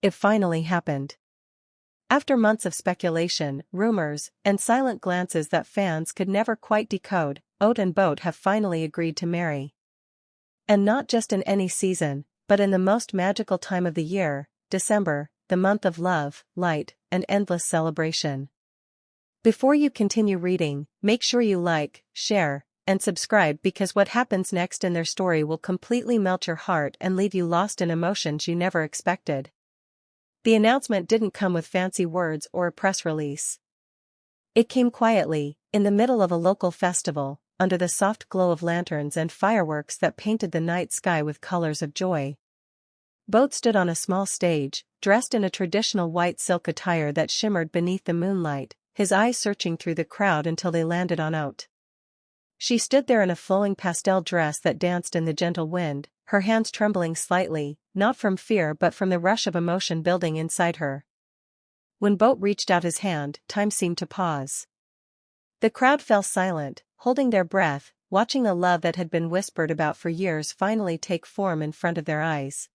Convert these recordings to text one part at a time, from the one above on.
It finally happened. After months of speculation, rumors, and silent glances that fans could never quite decode, Oat and Boat have finally agreed to marry. And not just in any season, but in the most magical time of the year, December, the month of love, light, and endless celebration. Before you continue reading, make sure you like, share, and subscribe because what happens next in their story will completely melt your heart and leave you lost in emotions you never expected. The announcement didn't come with fancy words or a press release. It came quietly, in the middle of a local festival, under the soft glow of lanterns and fireworks that painted the night sky with colors of joy. Boat stood on a small stage, dressed in a traditional white silk attire that shimmered beneath the moonlight, his eyes searching through the crowd until they landed on Oat. She stood there in a flowing pastel dress that danced in the gentle wind, her hands trembling slightly, not from fear but from the rush of emotion building inside her. When Boat reached out his hand, time seemed to pause. The crowd fell silent, holding their breath, watching the love that had been whispered about for years finally take form in front of their eyes.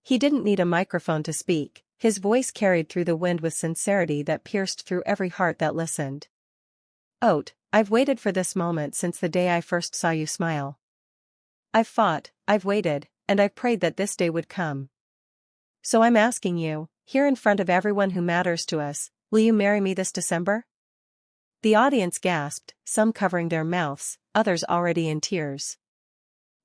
He didn't need a microphone to speak, his voice carried through the wind with sincerity that pierced through every heart that listened. Oat, I've waited for this moment since the day I first saw you smile. I've fought, I've waited, and I've prayed that this day would come. So I'm asking you, here in front of everyone who matters to us, will you marry me this December? The audience gasped, some covering their mouths, others already in tears.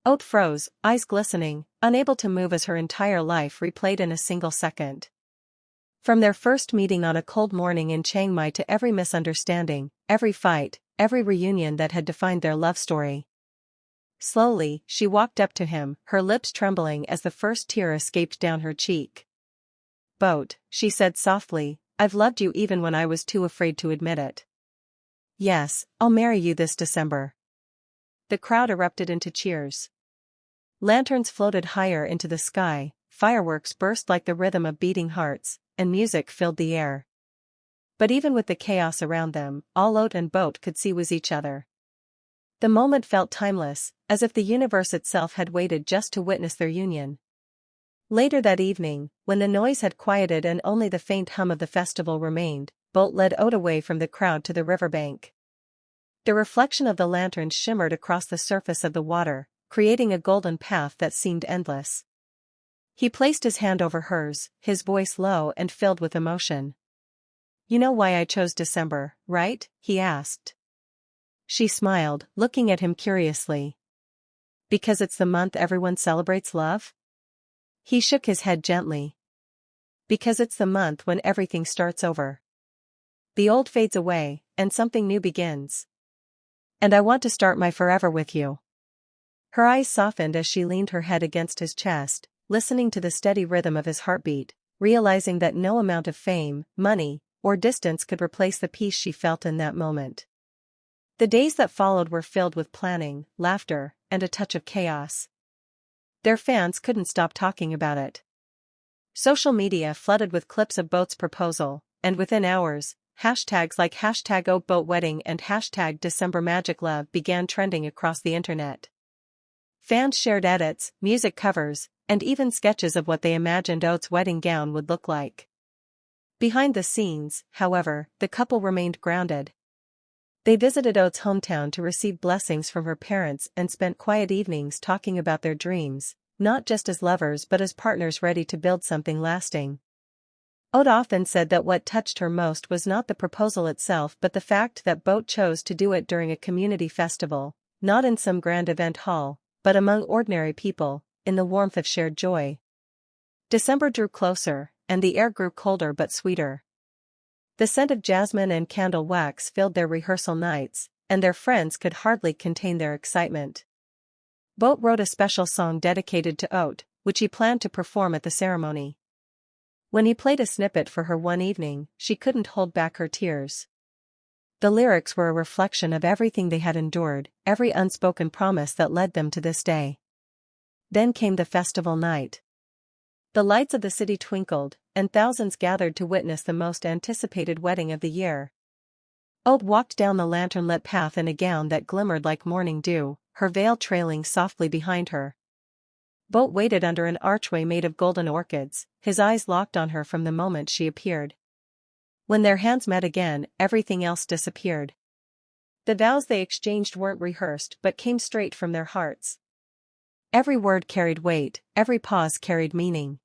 Oat froze, eyes glistening, unable to move as her entire life replayed in a single second. From their first meeting on a cold morning in Chiang Mai to every misunderstanding, every fight, every reunion that had defined their love story. Slowly, she walked up to him, her lips trembling as the first tear escaped down her cheek. Boat, she said softly, I've loved you even when I was too afraid to admit it. Yes, I'll marry you this December. The crowd erupted into cheers. Lanterns floated higher into the sky, fireworks burst like the rhythm of beating hearts, and music filled the air. But even with the chaos around them, all Oat and Boat could see was each other. The moment felt timeless, as if the universe itself had waited just to witness their union. Later that evening, when the noise had quieted and only the faint hum of the festival remained, Boat led Oat away from the crowd to the riverbank. The reflection of the lanterns shimmered across the surface of the water, creating a golden path that seemed endless. He placed his hand over hers, his voice low and filled with emotion. You know why I chose December, right? He asked. She smiled, looking at him curiously. Because it's the month everyone celebrates love? He shook his head gently. Because it's the month when everything starts over. The old fades away, and something new begins. And I want to start my forever with you. Her eyes softened as she leaned her head against his chest, listening to the steady rhythm of his heartbeat, realizing that no amount of fame, money, or distance could replace the peace she felt in that moment. The days that followed were filled with planning, laughter, and a touch of chaos. Their fans couldn't stop talking about it. Social media flooded with clips of Boat's proposal, and within hours, hashtags like #OatBoatWedding and #DecemberMagicLove began trending across the internet. Fans shared edits, music covers, and even sketches of what they imagined Oat's wedding gown would look like. Behind the scenes, however, the couple remained grounded. They visited Oat's hometown to receive blessings from her parents and spent quiet evenings talking about their dreams, not just as lovers but as partners ready to build something lasting. Oat often said that what touched her most was not the proposal itself but the fact that Boat chose to do it during a community festival, not in some grand event hall, but among ordinary people, in the warmth of shared joy. December drew closer, and the air grew colder but sweeter. The scent of jasmine and candle wax filled their rehearsal nights, and their friends could hardly contain their excitement. Boat wrote a special song dedicated to Oat, which he planned to perform at the ceremony. When he played a snippet for her one evening, she couldn't hold back her tears. The lyrics were a reflection of everything they had endured, every unspoken promise that led them to this day. Then came the festival night. The lights of the city twinkled, and thousands gathered to witness the most anticipated wedding of the year. Oat walked down the lantern-lit path in a gown that glimmered like morning dew, her veil trailing softly behind her. Boat waited under an archway made of golden orchids, his eyes locked on her from the moment she appeared. When their hands met again, everything else disappeared. The vows they exchanged weren't rehearsed but came straight from their hearts. Every word carried weight, every pause carried meaning.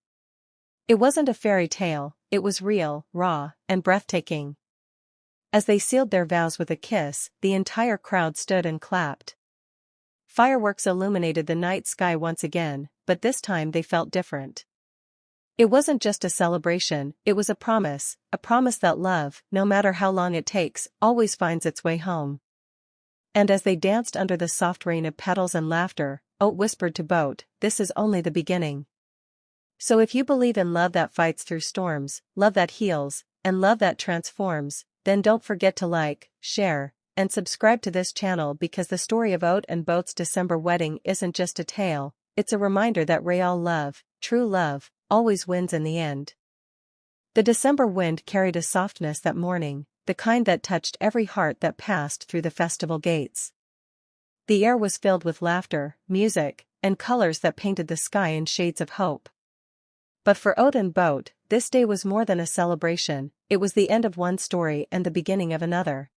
It wasn't a fairy tale, it was real, raw, and breathtaking. As they sealed their vows with a kiss, the entire crowd stood and clapped. Fireworks illuminated the night sky once again, but this time they felt different. It wasn't just a celebration, it was a promise that love, no matter how long it takes, always finds its way home. And as they danced under the soft rain of petals and laughter, Oat whispered to Boat, "This is only the beginning." So if you believe in love that fights through storms, love that heals, and love that transforms, then don't forget to like, share, and subscribe to this channel, because the story of Oat and Boat's December wedding isn't just a tale, it's a reminder that real love, true love, always wins in the end. The December wind carried a softness that morning, the kind that touched every heart that passed through the festival gates. The air was filled with laughter, music, and colors that painted the sky in shades of hope. But for Oat and Boat, this day was more than a celebration, it was the end of one story and the beginning of another.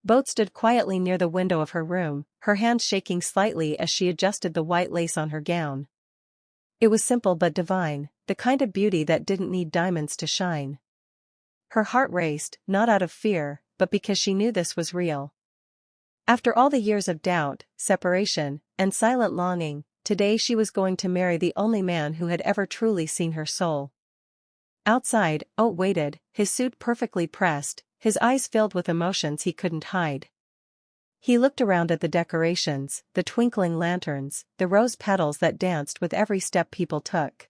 Boat stood quietly near the window of her room, her hands shaking slightly as she adjusted the white lace on her gown. It was simple but divine, the kind of beauty that didn't need diamonds to shine. Her heart raced, not out of fear, but because she knew this was real. After all the years of doubt, separation, and silent longing, today she was going to marry the only man who had ever truly seen her soul. Outside, Oat waited, his suit perfectly pressed, his eyes filled with emotions he couldn't hide. He looked around at the decorations, the twinkling lanterns, the rose petals that danced with every step people took.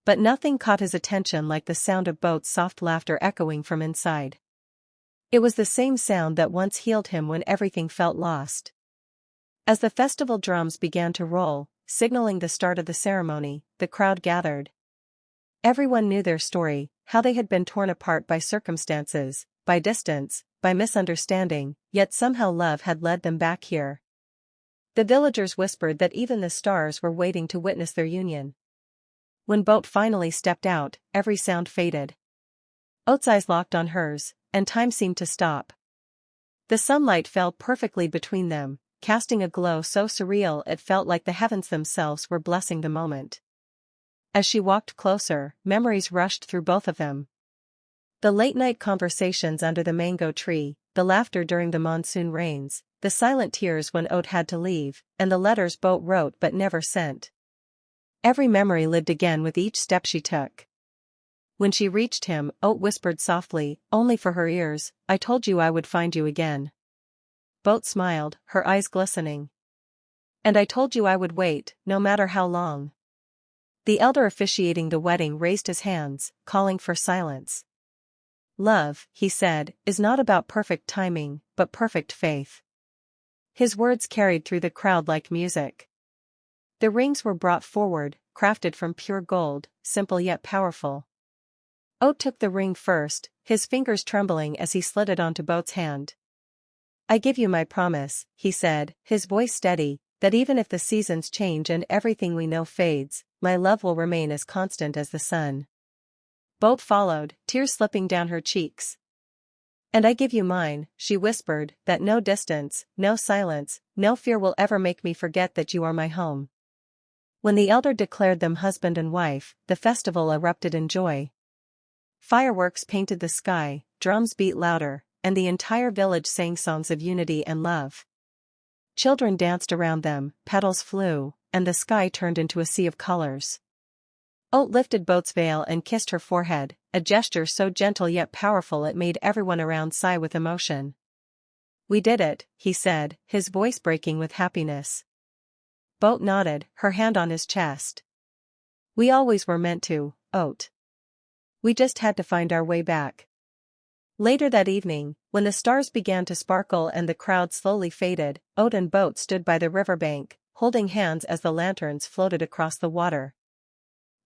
But nothing caught his attention like the sound of Boat's soft laughter echoing from inside. It was the same sound that once healed him when everything felt lost. As the festival drums began to roll, signaling the start of the ceremony, the crowd gathered. Everyone knew their story, how they had been torn apart by circumstances, by distance, by misunderstanding, yet somehow love had led them back here. The villagers whispered that even the stars were waiting to witness their union. When Boat finally stepped out, every sound faded. Oat's eyes locked on hers, and time seemed to stop. The sunlight fell perfectly between them, casting a glow so surreal it felt like the heavens themselves were blessing the moment. As she walked closer, memories rushed through both of them. The late-night conversations under the mango tree, the laughter during the monsoon rains, the silent tears when Oat had to leave, and the letters Boat wrote but never sent. Every memory lived again with each step she took. When she reached him, Oat whispered softly, only for her ears, "I told you I would find you again." Boat smiled, her eyes glistening. "And I told you I would wait, no matter how long." The elder officiating the wedding raised his hands, calling for silence. "Love," he said, "is not about perfect timing, but perfect faith." His words carried through the crowd like music. The rings were brought forward, crafted from pure gold, simple yet powerful. Oat took the ring first, his fingers trembling as he slid it onto Boat's hand. "I give you my promise," he said, his voice steady, "that even if the seasons change and everything we know fades, my love will remain as constant as the sun." Boat followed, tears slipping down her cheeks. "And I give you mine," she whispered, "that no distance, no silence, no fear will ever make me forget that you are my home." When the elder declared them husband and wife, the festival erupted in joy. Fireworks painted the sky, drums beat louder, and the entire village sang songs of unity and love. Children danced around them, petals flew, and the sky turned into a sea of colors. Oat lifted Boat's veil and kissed her forehead, a gesture so gentle yet powerful it made everyone around sigh with emotion. "We did it," he said, his voice breaking with happiness. Boat nodded, her hand on his chest. "We always were meant to, Oat. We just had to find our way back." Later that evening, when the stars began to sparkle and the crowd slowly faded, Oat and Boat stood by the riverbank, holding hands as the lanterns floated across the water.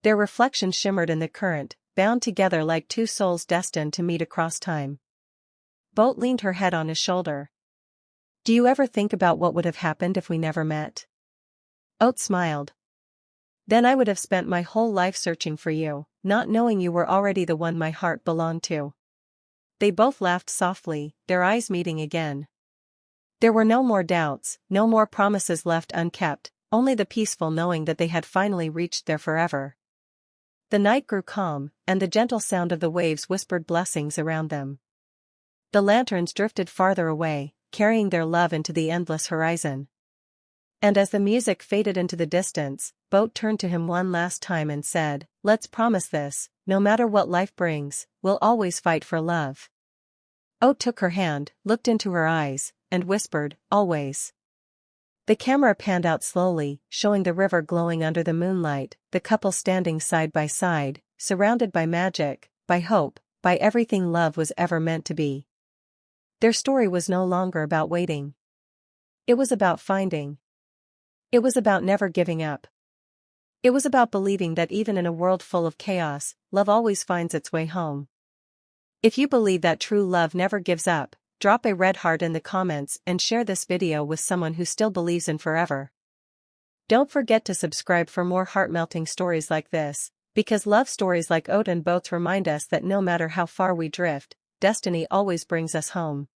Their reflections shimmered in the current, bound together like two souls destined to meet across time. Boat leaned her head on his shoulder. "Do you ever think about what would have happened if we never met?" Oat smiled. Then I would have spent my whole life searching for you, not knowing you were already the one my heart belonged to." They both laughed softly, their eyes meeting again. There were no more doubts, no more promises left unkept, only the peaceful knowing that they had finally reached their forever. The night grew calm, and the gentle sound of the waves whispered blessings around them. The lanterns drifted farther away, carrying their love into the endless horizon. And as the music faded into the distance, Boat turned to him one last time and said, "Let's promise this, no matter what life brings, we'll always fight for love." Oat took her hand, looked into her eyes, and whispered, "Always." The camera panned out slowly, showing the river glowing under the moonlight, the couple standing side by side, surrounded by magic, by hope, by everything love was ever meant to be. Their story was no longer about waiting. It was about finding. It was about never giving up. It was about believing that even in a world full of chaos, love always finds its way home. If you believe that true love never gives up, drop a red heart in the comments and share this video with someone who still believes in forever. Don't forget to subscribe for more heart-melting stories like this, because love stories like Oat and Boat remind us that no matter how far we drift, destiny always brings us home.